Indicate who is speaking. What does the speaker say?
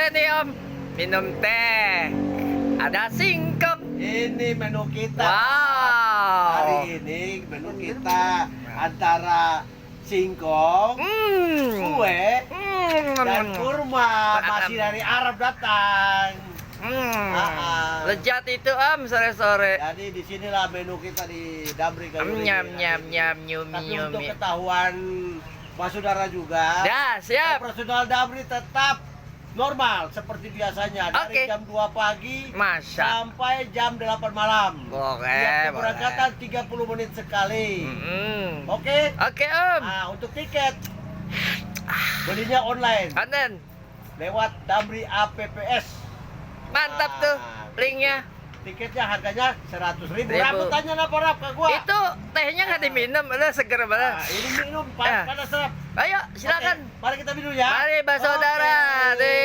Speaker 1: sore nih Om. Minum teh. Ada singkong.
Speaker 2: Ini menu kita.
Speaker 1: Wow.
Speaker 2: Hari ini menu kita antara singkong, kue, dan kurma. Masih dari Arab datang.
Speaker 1: Lezat itu Om sore-sore.
Speaker 2: Jadi disinilah menu kita di Damri kali ini.
Speaker 1: Nyam nyumi
Speaker 2: Tapi untuk
Speaker 1: nyumi.
Speaker 2: ketahuan Mas Saudara juga,
Speaker 1: Dah siap.
Speaker 2: operasional Damri tetap normal seperti biasanya dari
Speaker 1: Oke.
Speaker 2: jam 2 pagi
Speaker 1: Masa.
Speaker 2: sampai jam 8 malam.
Speaker 1: Oke,
Speaker 2: Tiap
Speaker 1: boleh.
Speaker 2: keberangkatan 30 menit sekali. Oke.
Speaker 1: Oke Om.
Speaker 2: Nah, untuk tiket belinya online
Speaker 1: Konten.
Speaker 2: lewat Damri APPS.
Speaker 1: Mantap tuh linknya.
Speaker 2: Tiketnya harganya 100.000.
Speaker 1: Ribu.
Speaker 2: Rambutannya apa Rap ke gua?
Speaker 1: Itu tehnya nggak diminum, udah seger banget.
Speaker 2: Nah, ini minum
Speaker 1: Eh.
Speaker 2: panas Rap.
Speaker 1: Ayo silakan.
Speaker 2: Oke, mari kita minum ya.
Speaker 1: Mari Mbak Saudara.
Speaker 2: Oke.